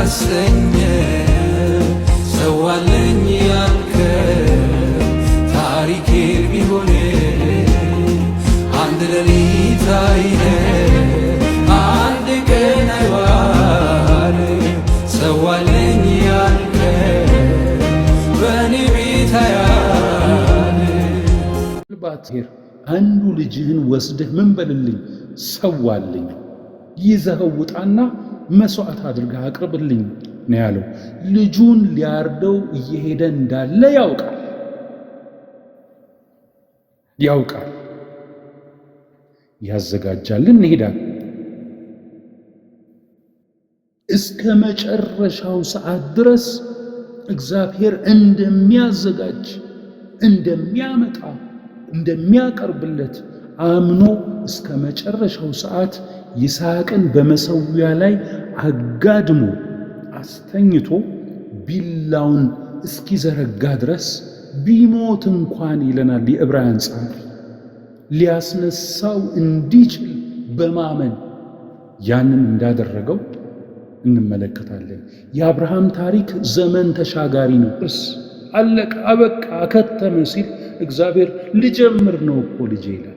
ያሰኘ ሰዋለኝ ያልከ ታሪኬ ቢሆን አንድ ሌሊት አይነ አንድ ቀን አይዋል ሰዋለኝ ያልከ በእኔ ቤት አያል ባትሄር አንዱ ልጅህን ወስደህ ምን በልልኝ ሰዋልኝ ይዘኸው ውጣና መስዋዕት አድርገህ አቅርብልኝ ነው ያለው። ልጁን ሊያርደው እየሄደ እንዳለ ያውቃል። ያዘጋጃልን እንሄዳለን። እስከ መጨረሻው ሰዓት ድረስ እግዚአብሔር እንደሚያዘጋጅ እንደሚያመጣ እንደሚያቀርብለት አምኖ እስከ መጨረሻው ሰዓት ይስሐቅን በመሠዊያ ላይ አጋድሞ አስተኝቶ ቢላውን እስኪዘረጋ ድረስ ቢሞት እንኳን ይለናል የዕብራውያን ጸሐፊ ሊያስነሳው እንዲችል በማመን ያንን እንዳደረገው እንመለከታለን። የአብርሃም ታሪክ ዘመን ተሻጋሪ ነው። አለቀ፣ አበቃ፣ አከተመ ሲል እግዚአብሔር ልጀምር ነው እኮ ልጄ ይላል።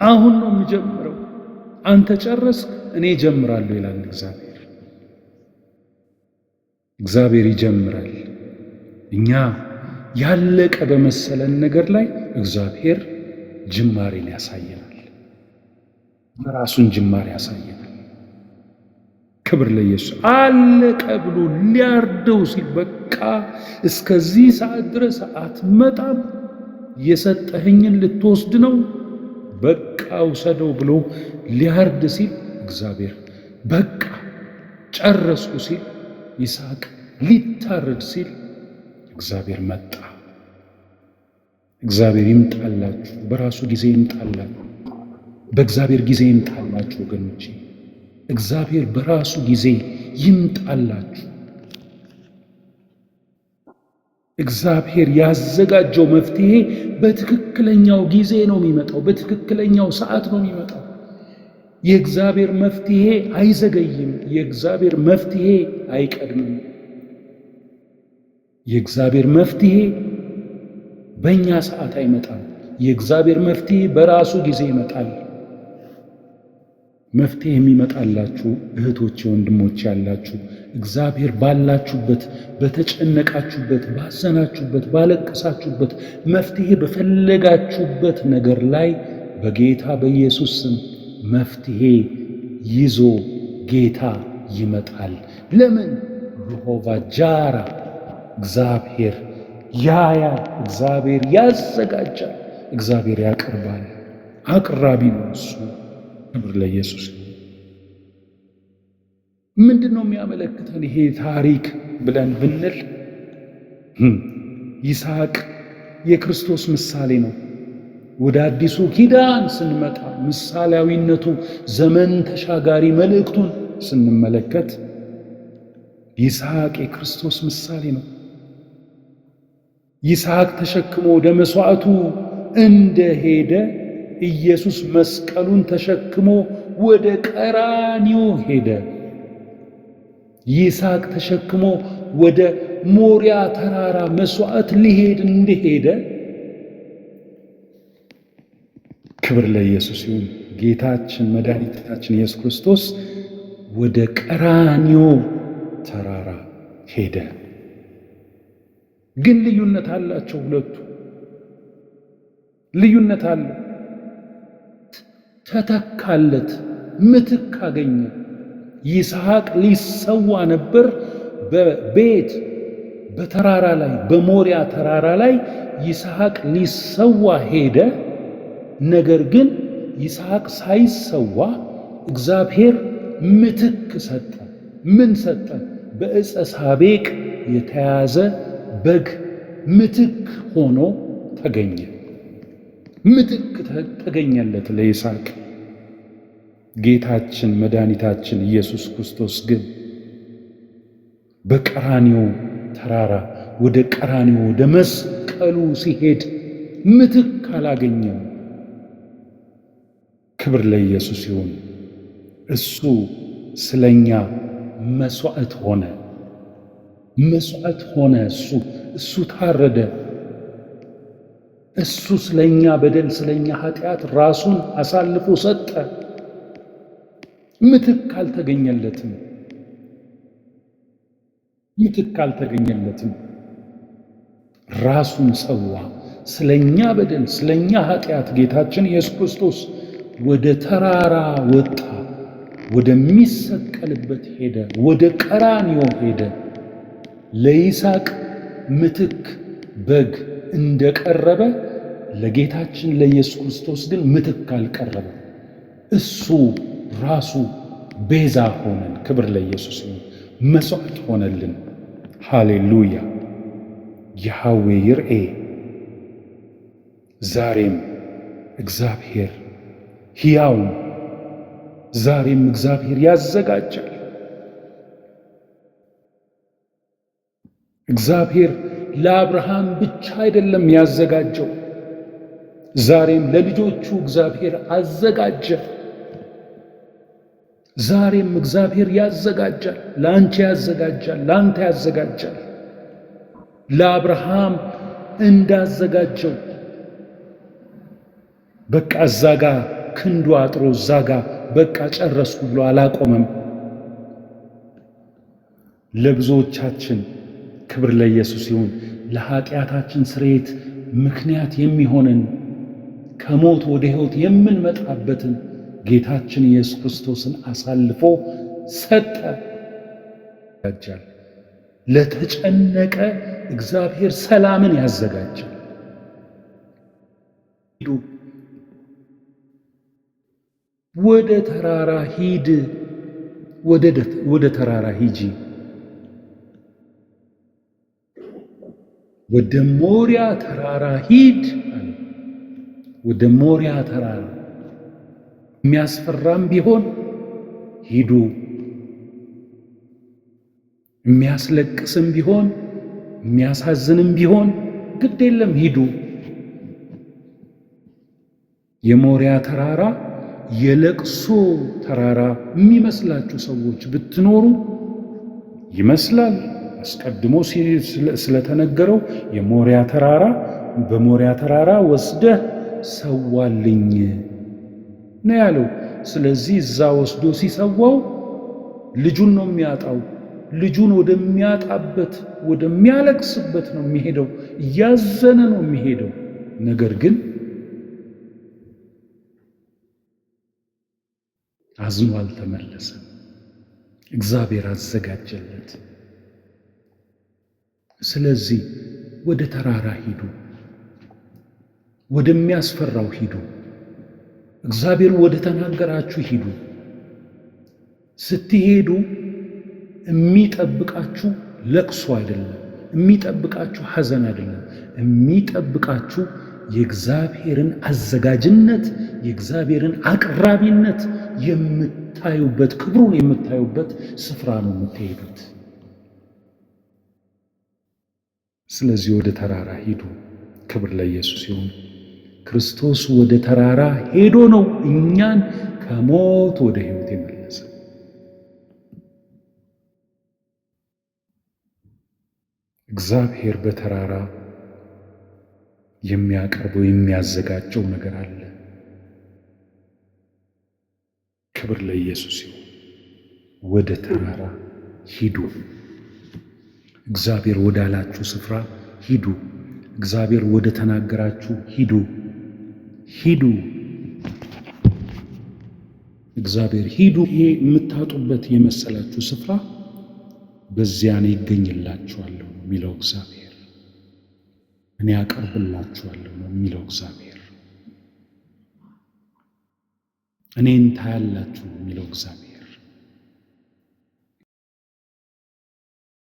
አሁን ነው የምጀምረው፣ አንተ ጨረስክ፣ እኔ ጀምራለሁ ይላል እግዚአብሔር ይጀምራል። እኛ ያለቀ በመሰለን ነገር ላይ እግዚአብሔር ጅማሬን ያሳየናል፣ የራሱን ጅማሬ ያሳየናል። ክብር ለኢየሱስ። አለቀ ብሎ ሊያርደው ሲል በቃ እስከዚህ ሰዓት ድረስ አትመጣም፣ የሰጠኸኝን ልትወስድ ነው፣ በቃ ውሰደው ብሎ ሊያርድ ሲል እግዚአብሔር በቃ ጨረስኩ ሲል ይስሐቅ ሊታረድ ሲል እግዚአብሔር መጣ። እግዚአብሔር ይምጣላችሁ፣ በራሱ ጊዜ ይምጣላችሁ፣ በእግዚአብሔር ጊዜ ይምጣላችሁ ወገኖቼ። እግዚአብሔር በራሱ ጊዜ ይምጣላችሁ። እግዚአብሔር ያዘጋጀው መፍትሄ በትክክለኛው ጊዜ ነው የሚመጣው፣ በትክክለኛው ሰዓት ነው የሚመጣው። የእግዚአብሔር መፍትሄ አይዘገይም፣ የእግዚአብሔር መፍትሄ አይቀድምም። የእግዚአብሔር መፍትሄ በእኛ ሰዓት አይመጣም። የእግዚአብሔር መፍትሄ በራሱ ጊዜ ይመጣል። መፍትሄ የሚመጣላችሁ እህቶቼ፣ ወንድሞቼ ያላችሁ እግዚአብሔር ባላችሁበት፣ በተጨነቃችሁበት፣ ባዘናችሁበት፣ ባለቀሳችሁበት መፍትሄ በፈለጋችሁበት ነገር ላይ በጌታ በኢየሱስ ስም መፍትሄ ይዞ ጌታ ይመጣል። ለምን? የሆቫ ጃራ እግዚአብሔር ያያል፣ እግዚአብሔር ያዘጋጃል፣ እግዚአብሔር ያቀርባል። አቅራቢ ነው እሱ። ክብር ለኢየሱስ። ምንድነው የሚያመለክተን ይሄ ታሪክ ብለን ብንል ይስሐቅ የክርስቶስ ምሳሌ ነው። ወደ አዲሱ ኪዳን ስንመጣ ምሳሌያዊነቱ ዘመን ተሻጋሪ መልእክቱን ስንመለከት ይስሐቅ የክርስቶስ ምሳሌ ነው። ይስሐቅ ተሸክሞ ወደ መስዋዕቱ እንደሄደ ኢየሱስ መስቀሉን ተሸክሞ ወደ ቀራንዮ ሄደ። ይስሐቅ ተሸክሞ ወደ ሞሪያ ተራራ መስዋዕት ሊሄድ እንደሄደ ክብር ለኢየሱስ ይሁን። ጌታችን መድኃኒታችን ኢየሱስ ክርስቶስ ወደ ቀራንዮ ተራራ ሄደ። ግን ልዩነት አላቸው ሁለቱ። ልዩነት አለ። ተተካለት፣ ምትክ አገኘ። ይስሐቅ ሊሰዋ ነበር በቤት በተራራ ላይ በሞሪያ ተራራ ላይ ይስሐቅ ሊሰዋ ሄደ። ነገር ግን ይስሐቅ ሳይሰዋ እግዚአብሔር ምትክ ሰጠ። ምን ሰጠ? በዕፀ ሳቤቅ የተያዘ በግ ምትክ ሆኖ ተገኘ። ምትክ ተገኘለት ለይስሐቅ። ጌታችን መድኃኒታችን ኢየሱስ ክርስቶስ ግን በቀራንዮ ተራራ ወደ ቀራንዮ ወደ መስቀሉ ሲሄድ ምትክ አላገኘም። ክብር ለኢየሱስ ይሁን። እሱ ስለኛ መስዋዕት ሆነ። መስዋዕት ሆነ። እሱ ታረደ። እሱ ስለኛ በደል ስለኛ ኃጢአት ራሱን አሳልፎ ሰጠ። ምትክ አልተገኘለትም። ምትክ አልተገኘለትም። ራሱን ሰዋ። ስለኛ በደል ስለኛ ኃጢአት ጌታችን ኢየሱስ ክርስቶስ ወደ ተራራ ወጣ። ወደሚሰቀልበት ሄደ። ወደ ቀራንዮ ሄደ። ለይስሐቅ ምትክ በግ እንደቀረበ ለጌታችን ለኢየሱስ ክርስቶስ ግን ምትክ አልቀረበም። እሱ ራሱ ቤዛ ሆነን። ክብር ለኢየሱስ ይሁን። መስዋዕት ሆነልን። ሃሌሉያ። ያህዌ ይርኤ። ዛሬም እግዚአብሔር ሕያው ነው። ዛሬም እግዚአብሔር ያዘጋጃል። እግዚአብሔር ለአብርሃም ብቻ አይደለም ያዘጋጀው፣ ዛሬም ለልጆቹ እግዚአብሔር አዘጋጀ። ዛሬም እግዚአብሔር ያዘጋጃል። ለአንቺ ያዘጋጃል፣ ለአንተ ያዘጋጃል። ለአብርሃም እንዳዘጋጀው በቃ እዛ ጋ ክንዱ አጥሮ እዛ ጋ በቃ ጨረስኩ ብሎ አላቆመም። ለብዙዎቻችን ክብር ለኢየሱስ ይሁን፣ ለኃጢአታችን ስርየት ምክንያት የሚሆንን ከሞት ወደ ሕይወት የምንመጣበትን ጌታችን ኢየሱስ ክርስቶስን አሳልፎ ሰጠ። ያዘጋጃል። ለተጨነቀ እግዚአብሔር ሰላምን ያዘጋጃል። ወደ ተራራ ሂድ፣ ወደ ተራራ ሂጂ፣ ወደ ሞሪያ ተራራ ሂድ አለ። ወደ ሞሪያ ተራራ የሚያስፈራም ቢሆን ሂዱ፣ የሚያስለቅስም ቢሆን የሚያሳዝንም ቢሆን ግድ የለም ሂዱ። የሞሪያ ተራራ የለቅሶ ተራራ የሚመስላችሁ ሰዎች ብትኖሩ ይመስላል። አስቀድሞ ስለተነገረው የሞሪያ ተራራ በሞሪያ ተራራ ወስደህ ሰዋልኝ ነው ያለው። ስለዚህ እዛ ወስዶ ሲሰዋው ልጁን ነው የሚያጣው። ልጁን ወደሚያጣበት ወደሚያለቅስበት ነው የሚሄደው። እያዘነ ነው የሚሄደው። ነገር ግን አዝኖ አልተመለሰም። እግዚአብሔር አዘጋጀለት። ስለዚህ ወደ ተራራ ሂዱ፣ ወደሚያስፈራው ሂዱ፣ እግዚአብሔር ወደ ተናገራችሁ ሂዱ። ስትሄዱ የሚጠብቃችሁ ለቅሶ አይደለም፣ የሚጠብቃችሁ ሐዘን አይደለም። የሚጠብቃችሁ የእግዚአብሔርን አዘጋጅነት የእግዚአብሔርን አቅራቢነት የምታዩበት ክብሩን የምታዩበት ስፍራ ነው የምትሄዱት። ስለዚህ ወደ ተራራ ሂዱ። ክብር ለኢየሱስ ይሁን። ክርስቶስ ወደ ተራራ ሄዶ ነው እኛን ከሞት ወደ ሕይወት የመለሰው። እግዚአብሔር በተራራ የሚያቀርበው የሚያዘጋጀው ነገር አለ። ክብር ለኢየሱስ ይሁን። ወደ ተራራ ሂዱ። እግዚአብሔር ወዳላችሁ ስፍራ ሂዱ። እግዚአብሔር ወደ ተናገራችሁ ሂዱ። ሂዱ። እግዚአብሔር ሂዱ። ይሄ የምታጡበት የመሰላችሁ ስፍራ በዚያ እኔ ይገኝላችኋለሁ ነው የሚለው እግዚአብሔር። እኔ አቀርብላችኋለሁ ነው የሚለው እግዚአብሔር። እኔን ታያላችሁ ነው የሚለው እግዚአብሔር።